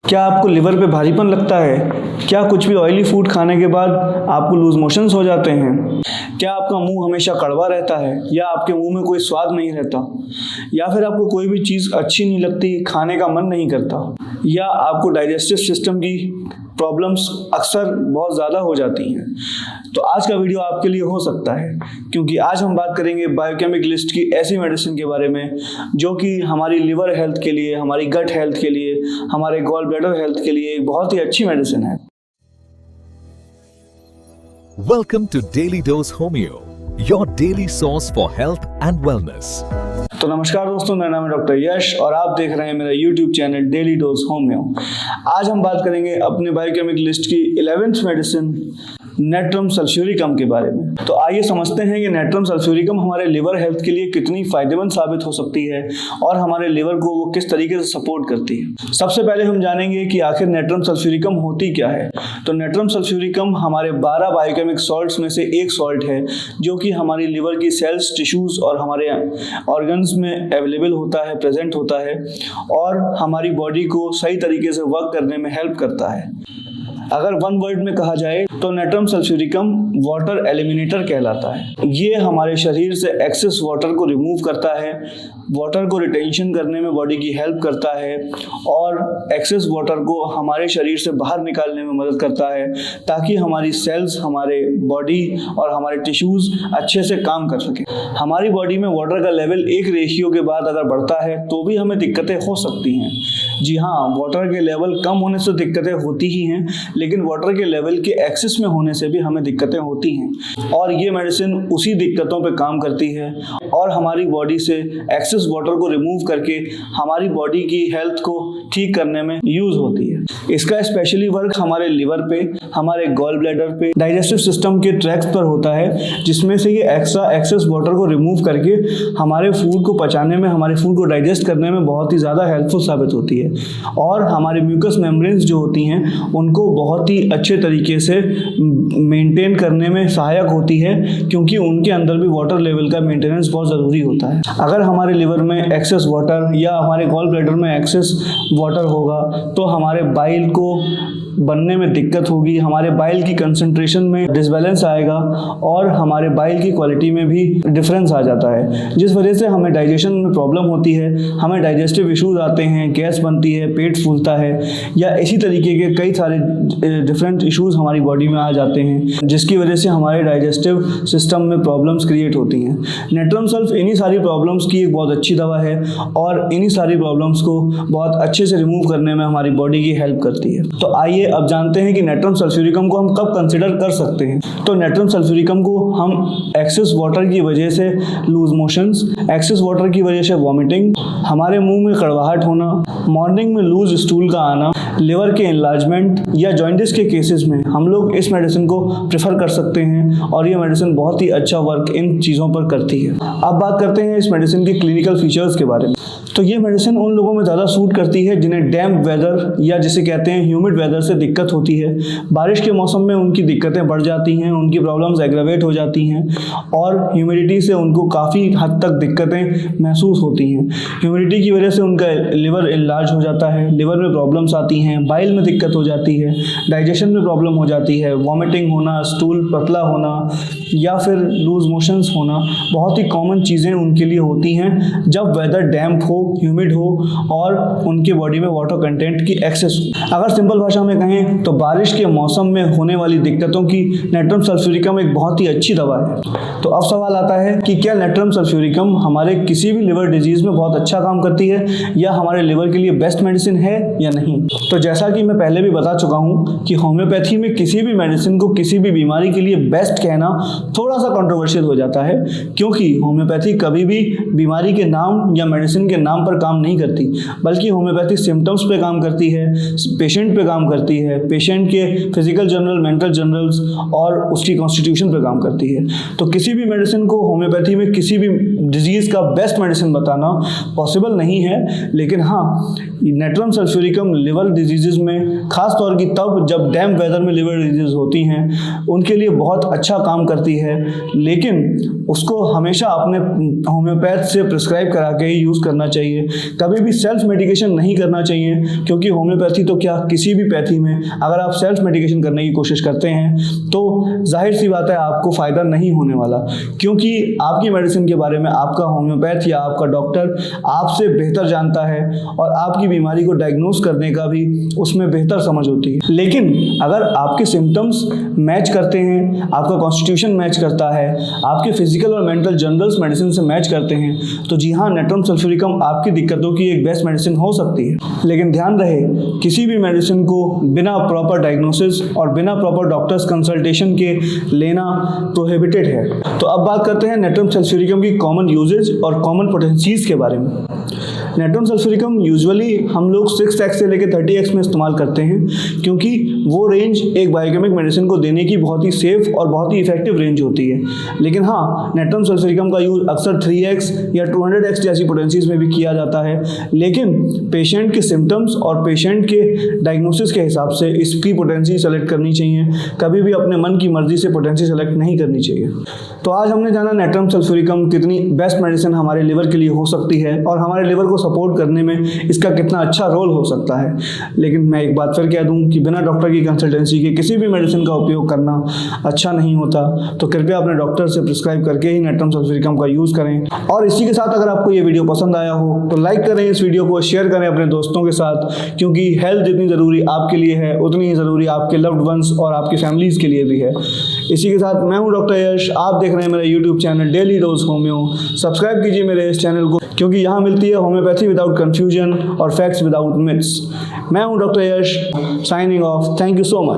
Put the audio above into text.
क्या आपको लिवर पे भारीपन लगता है? क्या कुछ भी ऑयली फूड खाने के बाद आपको लूज मोशंस हो जाते हैं? क्या आपका मुंह हमेशा कड़वा रहता है या आपके मुंह में कोई स्वाद नहीं रहता? या फिर आपको कोई भी चीज़ अच्छी नहीं लगती, खाने का मन नहीं करता? या आपको डाइजेस्टिव सिस्टम की प्रॉब्लम्स अक्सर बहुत ज़्यादा हो जाती हैं? तो आज का वीडियो आपके लिए हो सकता है, क्योंकि आज हम बात करेंगे बायोकेमिक लिस्ट की ऐसी मेडिसिन के बारे में जो कि हमारी लिवर हेल्थ के लिए, हमारी गट हेल्थ के लिए, हमारे गॉल ब्लैडर हेल्थ के लिए एक बहुत ही अच्छी मेडिसिन है। Welcome to Daily Dose Homeo, your daily source for health and wellness. तो नमस्कार दोस्तों, मेरा नाम है डॉक्टर यश और आप देख रहे हैं मेरा YouTube channel daily dose homeo. आज हम बात करेंगे अपने बायोकेमिक लिस्ट की 11th मेडिसिन नेट्रम सल्फ्यूरिकम के बारे में। तो आइए समझते हैं कि नेट्रम सल्फ्यूरिकम हमारे लिवर हेल्थ के लिए कितनी फायदेमंद साबित हो सकती है और हमारे लिवर को वो किस तरीके से सपोर्ट करती है। सबसे पहले हम जानेंगे कि आखिर नेट्रम सल्फ्यूरिकम होती क्या है। तो नेट्रम सल्फ्यूरिकम हमारे 12 बायोकेमिक सॉल्ट्स में से एक सॉल्ट है जो कि हमारी लिवर की सेल्स, टिश्यूज और हमारे ऑर्गन्स में अवेलेबल होता है, प्रेजेंट होता है और हमारी बॉडी को सही तरीके से वर्क करने में हेल्प करता है। अगर वन वर्ड में कहा जाए तो नेट्रम सल्फ्यूरिकम वाटर एलिमिनेटर कहलाता है। ये हमारे शरीर से एक्सेस वाटर को रिमूव करता है, वाटर को रिटेंशन करने में बॉडी की हेल्प करता है और एक्सेस वाटर को हमारे शरीर से बाहर निकालने में मदद करता है ताकि हमारी सेल्स, हमारे बॉडी और हमारे टिश्यूज अच्छे से काम कर सके। हमारी बॉडी में वाटर का लेवल एक रेशियो के बाद अगर बढ़ता है तो भी हमें दिक्कतें हो सकती हैं। जी हाँ, वाटर के लेवल कम होने से दिक्कतें होती ही हैं, लेकिन वाटर के लेवल के एक्सेस में होने से भी हमें दिक्कतें होती हैं और ये मेडिसिन उसी दिक्कतों पे काम करती है और हमारी बॉडी से एक्सेस वाटर को रिमूव करके हमारी बॉडी की हेल्थ को ठीक करने में यूज होती है। इसका स्पेशली वर्क हमारे लिवर पे, हमारे गॉल ब्लैडर पे, डाइजेस्टिव सिस्टम के ट्रैक्स पर होता है, जिसमें से ये एक्स्ट्रा एक्सेस वाटर को रिमूव करके हमारे फूड को पचाने में, हमारे फूड को डाइजेस्ट करने में बहुत ही ज़्यादा हेल्पफुल साबित होती है और हमारे म्यूकस मेम्ब्रेन्स जो होती हैं उनको बहुत ही अच्छे तरीके से मेंटेन करने में सहायक होती है, क्योंकि उनके अंदर भी वाटर लेवल का मेंटेनेंस बहुत ज़रूरी होता है। अगर हमारे लिवर में एक्सेस वाटर या हमारे गॉल ब्लैडर में एक्सेस वाटर होगा तो हमारे बाइल को बनने में दिक्कत होगी, हमारे बाइल की कंसंट्रेशन में डिसबैलेंस आएगा और हमारे बाइल की क्वालिटी में भी डिफरेंस आ जाता है, जिस वजह से हमें डाइजेशन में प्रॉब्लम होती है, हमें डाइजेस्टिव इश्यूज आते हैं, गैस बनती है, पेट फूलता है या इसी तरीके के कई सारे डिफरेंट इश्यूज हमारी बॉडी में आ जाते हैं, जिसकी वजह से हमारे डाइजेस्टिव सिस्टम में प्रॉब्लम्स क्रिएट होती हैं। नेट्रम सल्फ इन्हीं सारी प्रॉब्लम्स की एक बहुत अच्छी दवा है और इन्हीं सारी प्रॉब्लम्स को बहुत अच्छे से रिमूव करने में हमारी बॉडी की हेल्प करती है। तो आइए अब जानते हैं कि नेट्रम सल्फ्यूरिकम को हम कब कंसिडर कर सकते हैं। तो नेट्रम सल्फ्यूरिकम को हम एक्सेस वाटर की वजह से लूज मोशंस, एक्सेस वाटर की वजह से वॉमिटिंग, हमारे मुंह में कड़वाहट होना, मॉर्निंग में लूज स्टूल का आना, लिवर के एनलार्जमेंट या जॉइंटिस के केसेस में हम लोग इस मेडिसिन को प्रेफर कर सकते हैं और ये मेडिसिन बहुत ही अच्छा वर्क इन चीज़ों पर करती है। अब बात करते हैं इस मेडिसिन के क्लिनिकल फीचर्स के बारे में। तो ये मेडिसिन उन लोगों में ज़्यादा सूट करती है जिन्हें डैम्प वेदर या जिसे कहते हैं ह्यूमिड वेदर से दिक्कत होती है। बारिश के मौसम में उनकी दिक्कतें बढ़ जाती हैं, उनकी प्रॉब्लम्स एग्रावेट हो जाती हैं और ह्यूमिडिटी से उनको काफ़ी हद तक दिक्कतें महसूस होती हैं। ह्यूमिडिटी की वजह से उनका लिवर इनलार्ज हो जाता है, लिवर में प्रॉब्लम्स आती हैं, बाइल में दिक्कत हो जाती है, डाइजेशन में प्रॉब्लम हो जाती है, वॉमिटिंग होना, स्टूल पतला होना या फिर लूज मोशंस होना बहुत ही कॉमन चीज़ें उनके लिए होती हैं जब वेदर डैम्प हो, ह्यूमिड हो और उनके बॉडी में वाटर कंटेंट की एक्सेस हो। अगर सिंपल भाषा में कहें तो बारिश के मौसम में होने वाली दिक्कतों की नेट्रम सल्फ्यूरिकम एक बहुत ही अच्छी दवा है। तो अब सवाल आता है कि क्या नेट्रम सल्फ्यूरिकम हमारे किसी भी लिवर डिजीज में बहुत अच्छा काम करती है या हमारे लिवर के लिए बेस्ट मेडिसिन है या नहीं। तो जैसा कि मैं पहले भी बता चुका हूँ कि होम्योपैथी में किसी भी मेडिसिन को किसी भी बीमारी के लिए बेस्ट कहना थोड़ा सा कंट्रोवर्शियल हो जाता है, क्योंकि होम्योपैथी कभी भी बीमारी के नाम या मेडिसिन के नाम पर काम नहीं करती, बल्कि होम्योपैथी सिम्टम्स पे काम करती है, पेशेंट पे काम करती है, पेशेंट के फिजिकल जनरल, मेंटल जनरल्स और उसकी कॉन्स्टिट्यूशन पे काम करती है। तो किसी भी मेडिसिन को होम्योपैथी में किसी भी डिजीज़ का बेस्ट मेडिसिन बताना पॉसिबल नहीं है, लेकिन हाँ, नेट्रम सल्फ्यूरिकम लिवर डिजीज़ में खास तौर की तब जब डैम्प वेदर में लिवर डिजीज़ होती हैं उनके लिए बहुत अच्छा काम करती है, लेकिन उसको हमेशा अपने होम्योपैथ से प्रिस्क्राइब करा के ही यूज़ करना चाहिए। कभी भी सेल्फ मेडिकेशन नहीं करना चाहिए, क्योंकि होम्योपैथी तो क्या किसी भी पैथी में अगर आप सेल्फ मेडिकेशन करने की कोशिश करते हैं तो जाहिर सी बात है आपको फ़ायदा नहीं होने वाला, क्योंकि आपकी मेडिसिन के बारे में आपका होम्योपैथ या आपका डॉक्टर आपसे बेहतर जानता है और आपकी बीमारी को डायग्नोस करने का भी उसमें बेहतर समझ होती है। लेकिन अगर आपके सिम्टम्स मैच करते हैं, आपका कॉन्स्टिट्यूशन मैच करता है, आपके फिजिकल और मेंटल जनरल्स मेडिसिन से मैच करते हैं, तो जी हाँ, नेट्रम सल्फ्यूरिकम आपकी दिक्कतों की एक बेस्ट मेडिसिन हो सकती है। लेकिन ध्यान रहे, किसी भी मेडिसिन को बिना प्रॉपर डायग्नोसिस और बिना प्रॉपर डॉक्टर्स कंसल्टेशन के लेना प्रोहिबिटेड है। तो अब बात करते हैं नेट्रम सल्फ्यूरिकम की कॉमन यूजेज और कॉमन पोटेंसीज के बारे में। नेट्रम सल्फ्यूरिकम यूजुअली हम लोग 6x से लेकर 30x में इस्तेमाल करते हैं, क्योंकि वो रेंज एक बायोकेमिक मेडिसिन को देने की बहुत ही सेफ और बहुत ही इफेक्टिव रेंज होती है। लेकिन हाँ, नेट्रम सल्फ्यूरिकम का यूज़ अक्सर 3x या 200x जैसी पोटेंसीज में भी किया जाता है, लेकिन पेशेंट के सिम्टम्स और पेशेंट के डायग्नोसिस के हिसाब से इसकी पोटेंसी सेलेक्ट करनी चाहिए। कभी भी अपने मन की मर्जी से पोटेंसी सेलेक्ट नहीं करनी चाहिए। तो आज हमने जाना नेट्रम सल्फ्यूरिकम कितनी बेस्ट मेडिसिन हमारे लिवर के लिए हो सकती है और हमारे लिवर को सपोर्ट करने में इसका कितना अच्छा रोल हो सकता है। लेकिन मैं एक बात फिर कह दूं कि बिना डॉक्टर की कंसल्टेंसी के किसी भी मेडिसिन का उपयोग करना अच्छा नहीं होता। तो कृपया अपने डॉक्टर से प्रिस्क्राइब करके ही नेट्रम सल्फ्यूरिकम का यूज़ करें। और इसी के साथ अगर आपको ये वीडियो पसंद आया हो तो लाइक करें इस वीडियो को, शेयर करें अपने दोस्तों के साथ, क्योंकि हेल्थ जितनी ज़रूरी आपके लिए है उतनी ही ज़रूरी आपके लव्ड वंस और आपकी फैमिलीज़ के लिए भी है। इसी के साथ मैं हूँ डॉक्टर यश, आप देख रहे हैं मेरा YouTube channel daily dose homeo. Subscribe कीजिए मेरे इस चैनल को, क्योंकि यहाँ मिलती है होम्योपैथी विदाउट कंफ्यूजन और फैक्ट्स विदाउट मिथ्स। मैं हूँ doctor Yash, signing off. Thank you so much.